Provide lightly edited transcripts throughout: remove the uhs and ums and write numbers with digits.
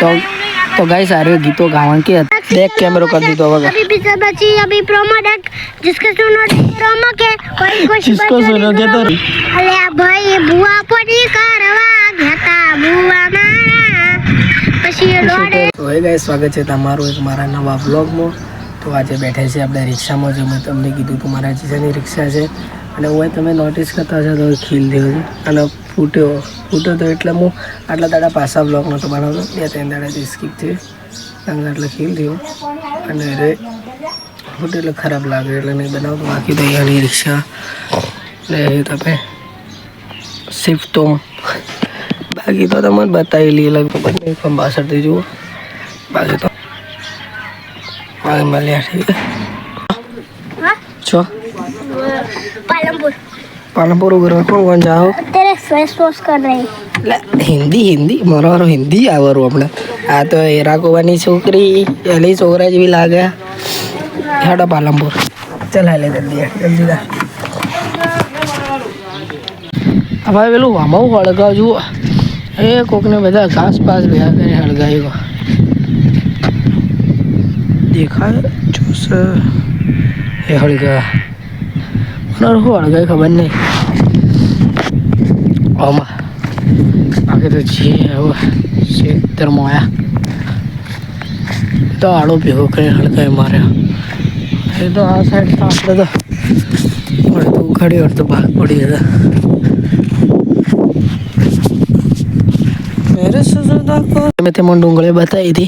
तो गाइस सारे गीतों गावन के देख कैमरा कर दी तो होगा अभी पीछे बची अभी प्रोमो देख जिसके सुनो प्रोमो के कोई कुछ जिसको सुनोगे तो अरे भाई बुआ पड़ी करवा घेता बुआ मारा પછી લોડે તો હે ગાઈસ સ્વાગત છે તમારું એક મારા નવા વ્લોગમાં। તો આજે બેઠા છે આપણે રિક્ષામાં, જે મેં તમને કીધું તો મારા જીજાની રિક્ષા છે અને હું તમે નોટિસ કરતા હશો તો ખીલ થયો છે અને ફૂટ્યો તો એટલે હું આટલા દાડા પાછા બ્લોગ નહોતો બનાવતો, 2-3 દાડાથી સ્કીપ છે કારણ કે એટલે ખીલ થયો અને રે ફૂટ્યો એટલે ખરાબ લાગે એટલે નહીં બનાવતો। બાકી તો અહીંયાની રિક્ષા લે તમે શિફ્ટ તો બાકી તો તમને બતાવી લઈએ લગભગ બંને પાછળથી જુઓ। બાકી તો મળ્યા ઠીક છો पालमपुर उगर कौन जाओ तेरे फेस वॉश कर रही हिंदी मारो हिंदी आवरू अपने आ तो एरा कोવાની છોકરી એલી છોકરા જેવી લાગે હેડો પાલમપુર ચલ હાલે જલ્દી જા હવે પેલું વામો હળગાવ જુઓ એ કોકને બધા ઘાસ પાસ ભેગા કરી હળગાવી ગયો દેખાય જોસ એ હળગા और हो गए खबर नहीं ओमा आगे तो जी है वो क्षेत्र में आया तो आड़ो भेगो करे हड़का मारे ये तो आ साइड था अपने तो और तो खड़ी और तो भाग पड़ी है मेरे ससुरा को मैं ते मन डूंगले बताई थी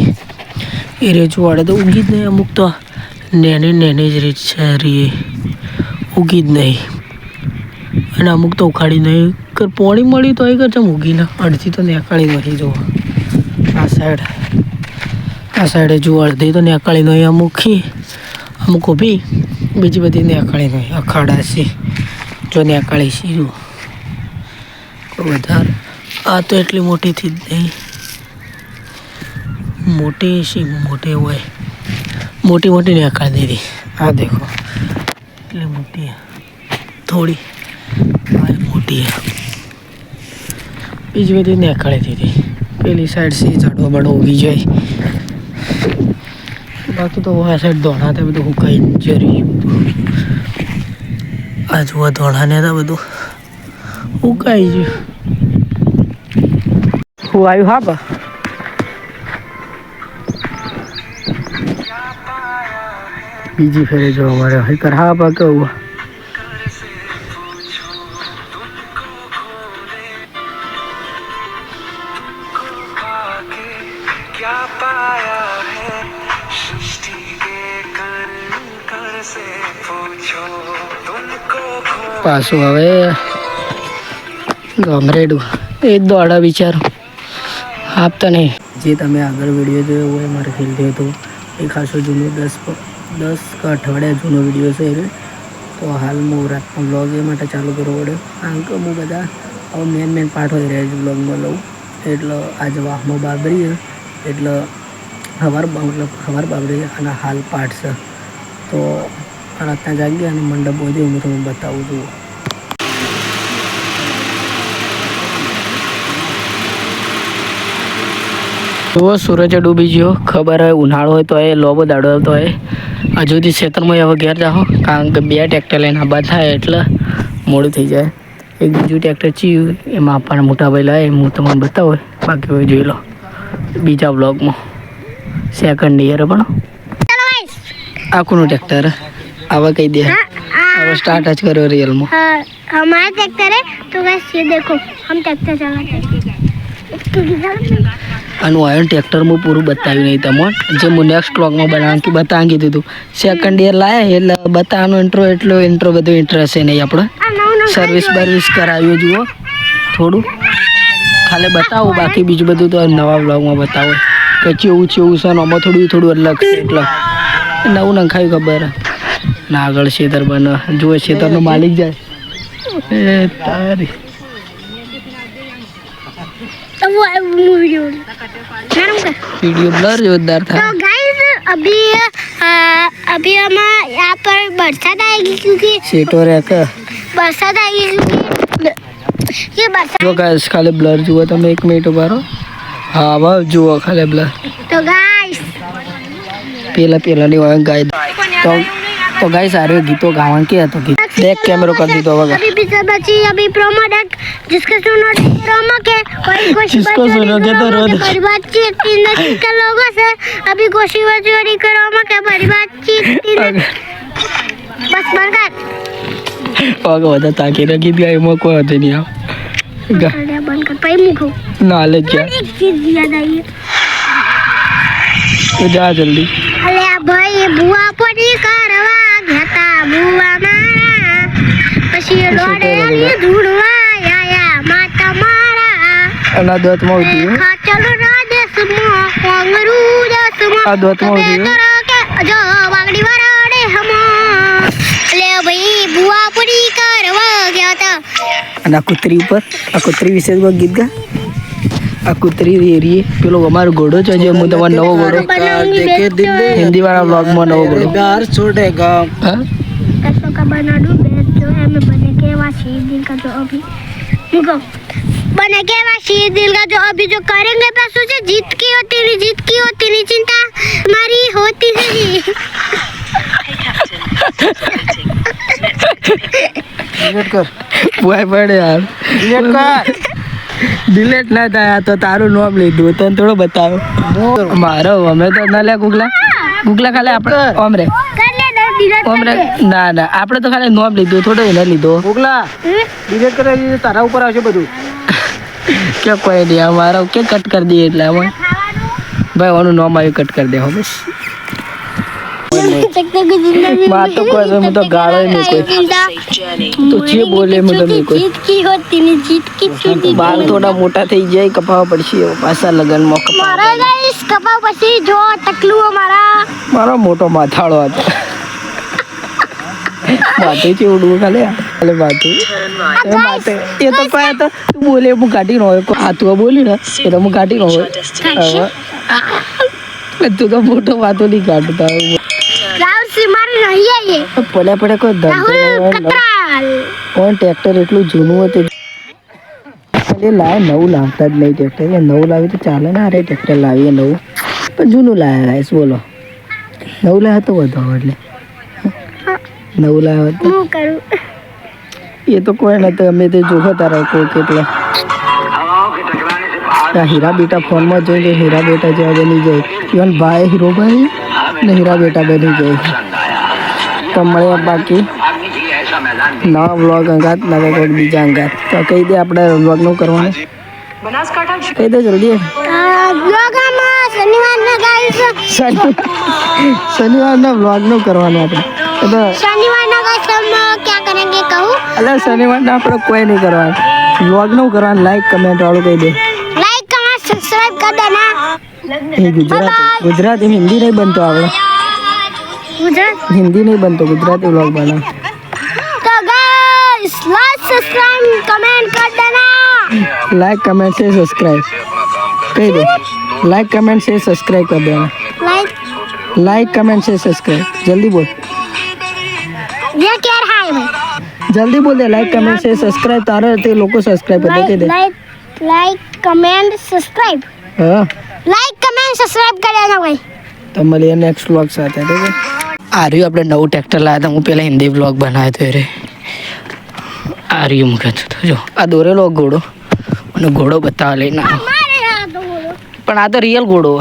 ये रेचू वाले तो उगी नहीं अमुक तो नैने ज रीच रही उगी જ નહીં અને અમુક તો ઉખાડી નહીં કર પોણી મળી તો એ કરતા ઉગીને અડધી તો નેકાળી નથી જુઓ આ સાઈડે જુઓ અડધી તો નેકાળી નહીં અમુક ઊભી બીજી બધી નેકાળી નહીં અખાડા છે જો નેકાળી છે જુઓ વધારે આ તો એટલી મોટીથી જ નહીં મોટી છે મોટી હોય મોટી નેકાળી દીધી આ દેખો એટલે મોટી है थोड़ी मोटी है बीच में निकली थी पहली साइड से झाड़वा बड़ो उगी जाए बाकी तो वह साइड दौड़ा था બધું હુકાઈ જરી આ જો દોડા ને था બધું હુકાઈ ગયું હું આવ્યું હા બા બીજી ફેરે જો અમારે હકર હા બા કેવું પાછું હવે ગમરેડું એ દોડા બિચારો આપતા નહીં જે તમે આગળ વિડીયો જોયો હોય મારે ફીલ થયો હતો એ ખાસો જૂનો 10 અઠવાડિયા જૂનો વિડીયો છે એ તો હાલ હું રાતનો બ્લોગ એ માટે ચાલુ કરવો પડ્યો કારણ કે હું બધા હવે મેન પાર્ટ હોય રહ્યા છે બ્લોગમાં લઉં એટલે આજે વાહમાં બાબરી એટલે સવાર બાબરી અને હાલ પાર્ટ છે તો રાતના જાગી અને મંડપ પહોંચ્યો હું તમને બતાવું છું। જુઓ સૂરજ ડૂબી ગયો ખબર હોય ઉનાળો હોય તો એ લોબો દાડો તો એ હજુથી ખેતરમાં હવે ઘેર જાઓ કારણ કે 2 ટ્રેક્ટર લઈને આબા થાય એટલે મોડું થઈ જાય। એક બીજું ટ્રેક્ટર ચીયું એમાં આપણને મોટા ભાઈ લાવે હું તમને બતાવો બાકી હવે જોઈ લો બીજા બ્લોગમાં સેકન્ડ ઈયર પણ આખું ટ્રેક્ટર आवा कही दिया अब स्टार्ट आज करो रियल में हमारा ट्रैक्टर है तो गाइस ये देखो हम ट्रैक्टर चलाते हैं अनु आयन ट्रैक्टर में पूरा बताव्યું नहीं तमोन जे मु नेक्स्ट व्लॉग में बतांगी દીધું સેકન્ડ ઈયર લાયા એટલે બતાવવાનો ઇન્ટ્રો બધું ઇન્ટરેસ્ટ છે નહીં આપણે સર્વિસ કરાવ્યો જુઓ થોડું ખાલી બતાવું બાકી બીજું બધું તો નવા વ્લોગમાં બતાવો કે કેવું છે આમાં થોડું અલગ છે એટલે નવું નખાયું ખબર ના આગળ ખેતર બને જુઓ ખેતરનો માલિક જાય એ તારી वीडियो ब्लर जोरदार था। तो गाइस अभी हम यहाँ पर बरसात आएगी क्योंकि सेटो रहकर बरसात आएगी क्योंकि ये बरसात जो गाइस खाली ब्लर जुआ तो मैं 1 मिनट उभा रहो હા ભાઈ જુઓ ખાલી તો ગાઈસ પેલા ની હોય ગાય તો गाइस सारे गीतों गावन के तो गीत देख कैमरा कर दी तो होगा अभी भी सब बची अभी प्रोमो डेक जिसके सुनो प्रोमो के कोई कुछ जिसको सुनोगे तो रो दे बड़ी बातचीत 3 के लोगों से अभी गोशी वजोरी करो के बड़ी बातचीत बस बंद कर होगा बता ताकि ना गीत गाए मो को होते नहीं आओ बंद कर पाई मुखो ना ले क्या एक चीज याद आई तो जा जल्दी अरे भाई बुआ पड़ी करवा घेता बुआ मारा પછી લોડે ધૂળવા આયા માતા મારા અના દોત માં ઉઠી ખાચલ રાજસમો કોંગરુ જસમો આ દોત માં ઉઠી જો વાગડી વરાડે હમો લે ભાઈ બુઆ પડી કરવા ગયા તા અને આ કુતરી વિશે ગીત ગા આ કુતરી રેરી પેલો અમારો ઘોડો છે જે હું તમારો નવો ઘોડો દેખે દિલ હિન્દી વાળા વ્લોગ માં નવો ઘોડો प्यार छोड़ेगा હા कैसों का बना दूं बेच जो है मैं बने के वाशी दिल का जो अभी मुझको बने के वाशी दिल का जो अभी जो करेंगे पैसों से जीत की होती नहीं चिंता हमारी होती नहीं डिलीट कर બોય પડે યાર डिलीट कर ડિલેટ ના થાય આ તો તારું નામ લીધું તને થોડો બતાવ્યો મારો અમે તો ના લે ગુગલા ખાલી આપણે ઓમ રે कर ले दो डिलीट ઓમ રે ના આપણે તો ખાલી નામ લીધું થોડો એને લીધો ગોગલા डिलीट कर તારા ઉપર આવશે બધું કે કોઈ નહીં અમારો કે કટ કરી દઈએ એટલે અમે ભાઈ ઓનું નામ આવ્યું કટ કરી દે હો બસ सकते की जिंदगी बात तो कोई मैं तो गाड़ा ही नहीं कोई तो छे बोले मैं तो नहीं कोई जीत की होती नहीं जीत की छूटी बाल थोड़ा मोटा થઈ જાય કપાવા પડશે પાછા લગન માં મારા ગાઈસ કપાવ પછી જો ટકલું અમારા મારો મોટો માથાળો હતો માથે છે ઉડવું ખાલે માથું માથે એ તો કોઈ તો તું બોલે હું કાઢી ન હોય આ તું બોલી ને એ તો હું કાઢી ન હોય તું તો મોટો વાતો નહીં કાઢતા રાहुल से मारे नहीं है ये પડે કોઈ राहुल ધંધો कतराल કોણ ટ્રેક્ટર એટલું જૂનું હતું એટલે લાવે નવું લાવતા જ નહીં ટ્રેક્ટર નવું લાવી તો ચાલે ને અરે ટ્રેક્ટર લાવીએ નવું પણ જૂનું લાવ્યા ગાઈસ બોલો નવું લાવ્યા તો વધો એટલે નવું લાવ્યા તો હું કરું એ તો કોઈ નતું અમે તે જોખો તારા કોઈ કેટલા હીરા બેટા ફોનમાં જોઈને હીરા બેટા જેવા બની જાય ઇવન ભાઈ હીરો ભાઈ ને હીરા બેટા બની જાય તો મળે બાકી નવા વ્લોગ અંગાત નવા કોઈ બીજા અંગાત તો કહી દે આપણે વ્લોગનું કરવાનું કહી દે જલ્દી બ્લોગમાં શનિવારના ગાઈસ શનિવારના વ્લોગનું કરવાનું આપણે તો શનિવારના ગાઈસ हम क्या करेंगे कहूँ એટલે શનિવારના આપણે કોઈ નહીં કરવાનું વ્લોગનું કરવાનું લાઈક કમેન્ટ વાળું કહી દે लाइक कमेंट सब्सक्राइब कर देना એ ગુજરાતી હિન્દી નહીં બનતો આપણે गुजरात હિન્દી નહીં બનતો ગુજરાતી વ્લોગ બનાવ तो गाइस लाइक सब्सक्राइब कमेंट कर देना लाइक कमेंट से सब्सक्राइब कह दे लाइक कमेंट से सब्सक्राइब कर देना लाइक लाइक कमेंट से सब्सक्राइब जल्दी बोल ये क्या रहा है भाई जल्दी बोल दे लाइक कमेंट से सब्सक्राइब तारा ते लोग को सब्सक्राइब कर दे कह दे लाइक कमेंट सब्सक्राइब हाँ लाइक कमेंट सब्सक्राइब कर देना भाई तो મળીએ નેક્સ્ટ વ્લોગ સાથે ठीक है આ રહ્યું આપણે નવું ટ્રેક્ટર લાવ્યા હતા હું પહેલાં હિન્દી વ્લોગ બનાવ્યો હતો રે આ રહ્યું મૂકે તો જો આ દોરેલો ઘોડો અને ઘોડો બતાવવા લઈને मारे यार तो बोलो પણ આ તો રિયલ ઘોડો